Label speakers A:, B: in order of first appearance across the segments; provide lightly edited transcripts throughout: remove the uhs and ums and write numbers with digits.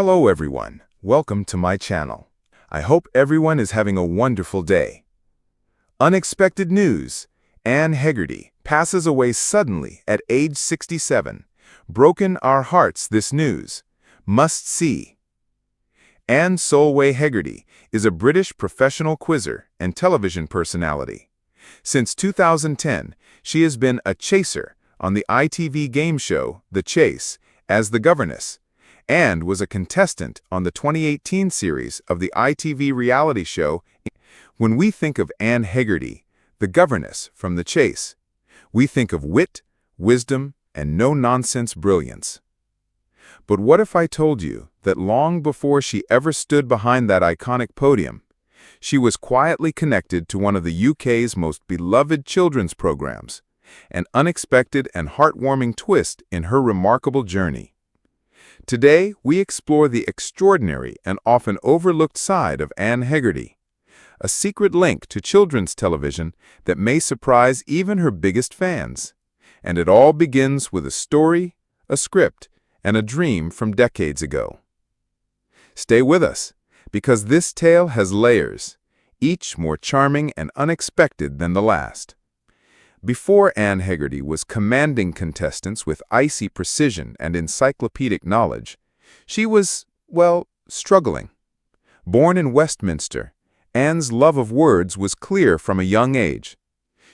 A: Hello everyone, welcome to my channel. I hope everyone is having a wonderful day. Unexpected news. Anne Hegerty passes away suddenly at age 67. Broken our hearts this news. Must see. Anne Solway Hegerty is a British professional quizzer and television personality. Since 2010, she has been a chaser on the ITV game show The Chase as the governess, and was a contestant on the 2018 series of the ITV reality show. When we think of Anne Hegerty, the governess from The Chase, we think of wit, wisdom, and no-nonsense brilliance. But what if I told you that long before she ever stood behind that iconic podium, she was quietly connected to one of the UK's most beloved children's programs, an unexpected and heartwarming twist in her remarkable journey? Today, we explore the extraordinary and often overlooked side of Anne Hegerty, a secret link to children's television that may surprise even her biggest fans. And it all begins with a story, a script, and a dream from decades ago. Stay with us, because this tale has layers, each more charming and unexpected than the last. Before Anne Hegerty was commanding contestants with icy precision and encyclopedic knowledge, she was, well, struggling. Born in Westminster, Anne's love of words was clear from a young age.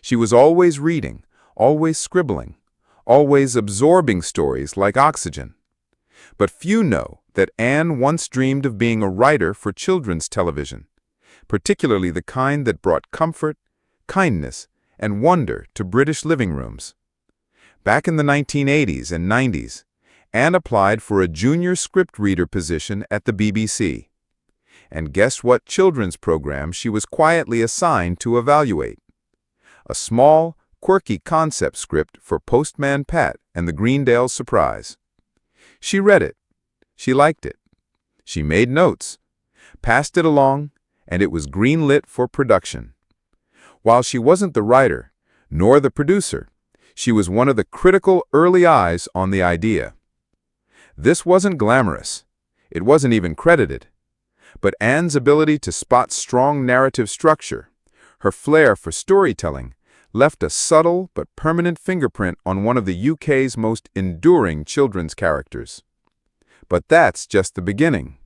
A: She was always reading, always scribbling, always absorbing stories like oxygen. But few know that Anne once dreamed of being a writer for children's television, particularly the kind that brought comfort, kindness, and wonder to British living rooms. Back in the 1980s and 90s, Anne applied for a junior script reader position at the BBC. And guess what children's program she was quietly assigned to evaluate? A small, quirky concept script for Postman Pat and the Greendale Surprise. She read it. She liked it. She made notes, passed it along, and it was greenlit for production. While she wasn't the writer, nor the producer, she was one of the critical early eyes on the idea. This wasn't glamorous. It wasn't even credited. But Anne's ability to spot strong narrative structure, her flair for storytelling, left a subtle but permanent fingerprint on one of the UK's most enduring children's characters. But that's just the beginning.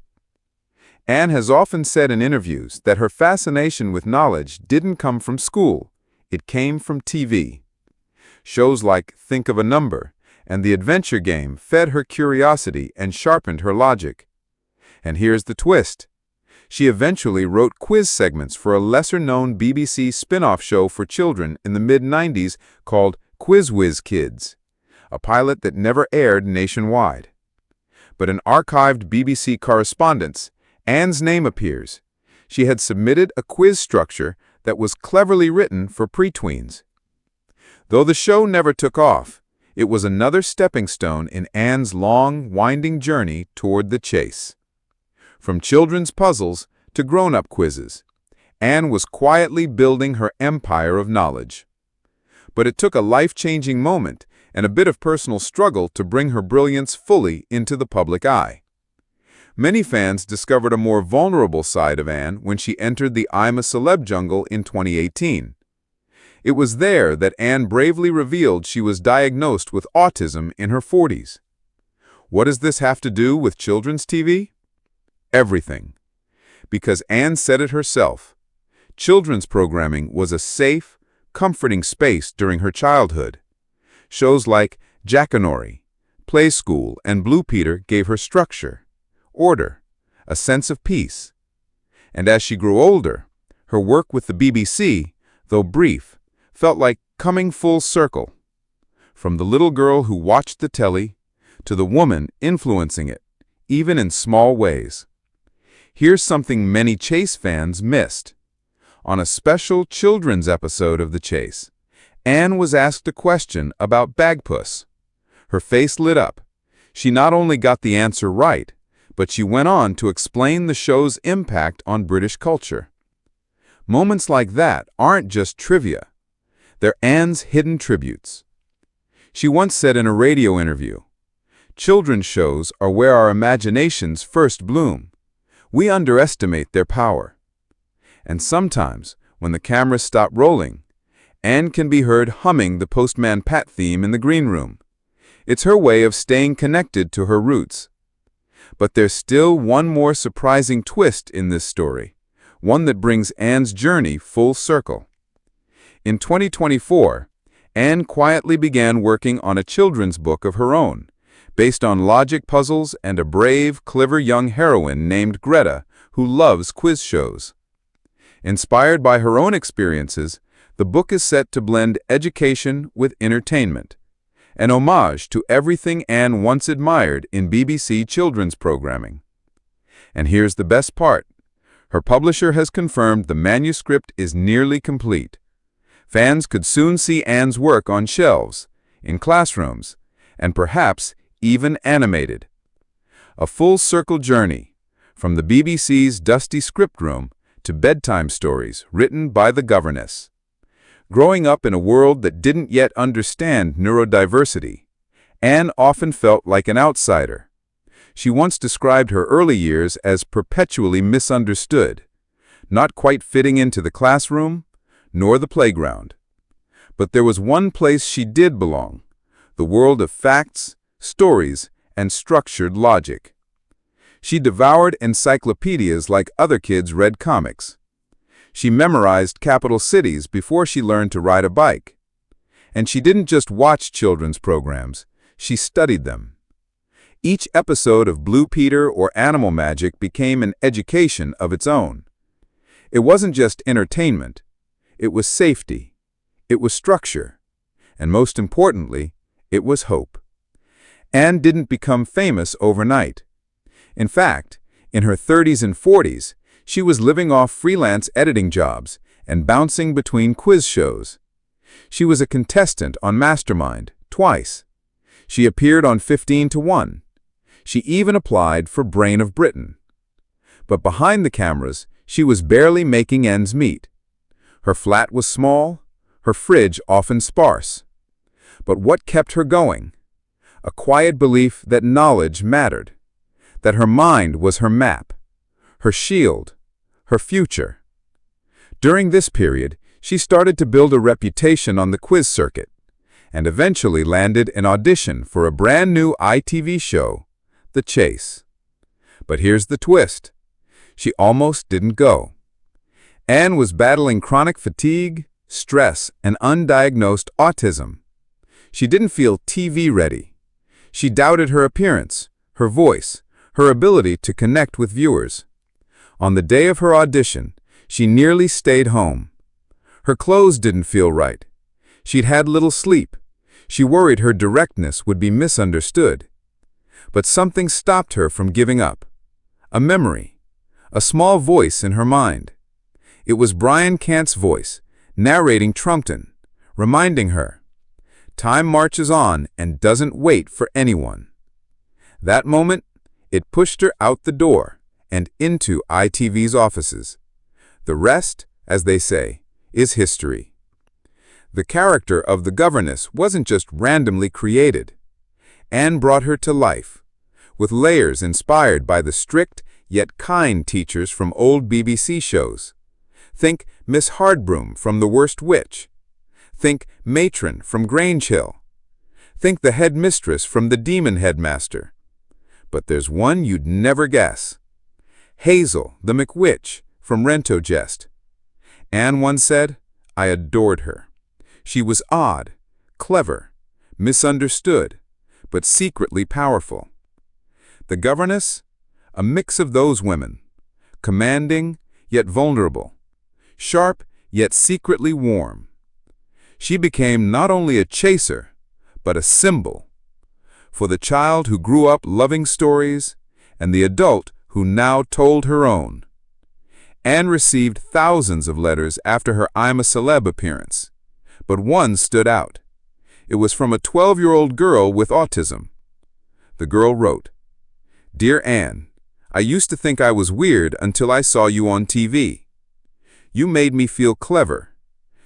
A: Anne has often said in interviews that her fascination with knowledge didn't come from school, it came from TV. Shows like Think of a Number and The Adventure Game fed her curiosity and sharpened her logic. And here's the twist. She eventually wrote quiz segments for a lesser-known BBC spin-off show for children in the mid-90s called Quiz Whiz Kids, a pilot that never aired nationwide. But in archived BBC correspondence, Anne's name appears. She had submitted a quiz structure that was cleverly written for pre-tweens. Though the show never took off, it was another stepping stone in Anne's long, winding journey toward The Chase. From children's puzzles to grown-up quizzes, Anne was quietly building her empire of knowledge. But it took a life-changing moment and a bit of personal struggle to bring her brilliance fully into the public eye. Many fans discovered a more vulnerable side of Anne when she entered the I'm a Celeb jungle in 2018. It was there that Anne bravely revealed she was diagnosed with autism in her 40s. What does this have to do with children's TV? Everything. Because Anne said it herself. Children's programming was a safe, comforting space during her childhood. Shows like Jackanory, Play School, and Blue Peter gave her structure, order, a sense of peace. And as she grew older, her work with the BBC, though brief, felt like coming full circle. From the little girl who watched the telly to the woman influencing it, even in small ways. Here's something many Chase fans missed. On a special children's episode of The Chase, Anne was asked a question about Bagpuss. Her face lit up. She not only got the answer right, but she went on to explain the show's impact on British culture. Moments like that aren't just trivia. They're Anne's hidden tributes. She once said in a radio interview, Children's shows are where our imaginations first bloom. We underestimate their power. And sometimes, when the cameras stop rolling, Anne can be heard humming the Postman Pat theme in the green room. It's her way of staying connected to her roots. But there's still one more surprising twist in this story, one that brings Anne's journey full circle. In 2024, Anne quietly began working on a children's book of her own, based on logic puzzles and a brave, clever young heroine named Greta who loves quiz shows. Inspired by her own experiences, the book is set to blend education with entertainment, an homage to everything Anne once admired in BBC children's programming. And here's the best part. Her publisher has confirmed the manuscript is nearly complete. Fans could soon see Anne's work on shelves, in classrooms, and perhaps even animated. A full-circle journey, from the BBC's dusty script room to bedtime stories written by the governess. Growing up in a world that didn't yet understand neurodiversity, Anne often felt like an outsider. She once described her early years as perpetually misunderstood, not quite fitting into the classroom nor the playground. But there was one place she did belong, the world of facts, stories, and structured logic. She devoured encyclopedias like other kids read comics. She memorized capital cities before she learned to ride a bike. And she didn't just watch children's programs, she studied them. Each episode of Blue Peter or Animal Magic became an education of its own. It wasn't just entertainment, it was safety, it was structure, and most importantly, it was hope. Anne didn't become famous overnight. In fact, in her 30s and 40s, she was living off freelance editing jobs and bouncing between quiz shows. She was a contestant on Mastermind twice. She appeared on 15 to 1. She even applied for Brain of Britain. But behind the cameras, she was barely making ends meet. Her flat was small, her fridge often sparse. But what kept her going? A quiet belief that knowledge mattered, that her mind was her map, her shield, her future. During this period, she started to build a reputation on the quiz circuit, and eventually landed an audition for a brand new ITV show, The Chase. But here's the twist. She almost didn't go. Anne was battling chronic fatigue, stress, and undiagnosed autism. She didn't feel TV ready. She doubted her appearance, her voice, her ability to connect with viewers. On the day of her audition, she nearly stayed home. Her clothes didn't feel right. She'd had little sleep. She worried her directness would be misunderstood. But something stopped her from giving up. A memory, a small voice in her mind. It was Brian Cant's voice, narrating Trumpton, reminding her, "Time marches on and doesn't wait for anyone." That moment, it pushed her out the door and into ITV's offices. The rest, as they say, is history. The character of the governess wasn't just randomly created. Anne brought her to life, with layers inspired by the strict yet kind teachers from old BBC shows. Think Miss Hardbroom from The Worst Witch. Think Matron from Grange Hill. Think the headmistress from The Demon Headmaster. But there's one you'd never guess. Hazel, the McWitch, from Rento Jest. Anne once said, "I adored her. She was odd, clever, misunderstood, but secretly powerful." The governess? A mix of those women. Commanding, yet vulnerable. Sharp, yet secretly warm. She became not only a chaser, but a symbol. For the child who grew up loving stories, and the adult who now told her own. Anne received thousands of letters after her I'm a Celeb appearance, but one stood out. It was from a 12-year-old girl with autism. The girl wrote, "Dear Anne, I used to think I was weird until I saw you on TV. You made me feel clever.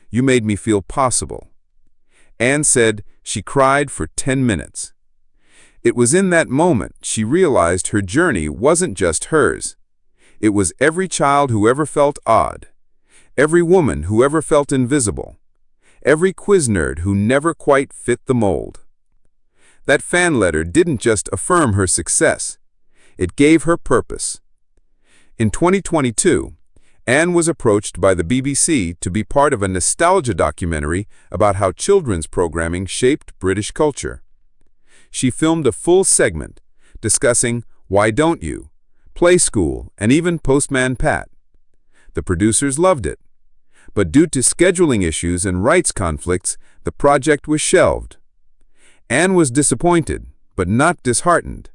A: You made me feel possible." Anne said she cried for 10 minutes.
B: It was in that moment she realized her journey wasn't just hers. It was every child who ever felt odd, every woman who ever felt invisible, every quiz nerd who never quite fit the mold. That fan letter didn't just affirm her success, it gave her purpose. In 2022, Anne was approached by the BBC to be part of a nostalgia documentary about how children's programming shaped British culture. She filmed a full segment discussing Why Don't You?, Play School, and even Postman Pat. The producers loved it, but due to scheduling issues and rights conflicts, the project was shelved. Anne was disappointed, but not disheartened.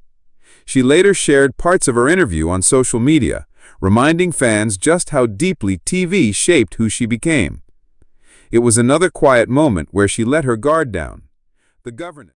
B: She later shared parts of her interview on social media, reminding fans just how deeply TV shaped who she became. It was another quiet moment where she let her guard down. The government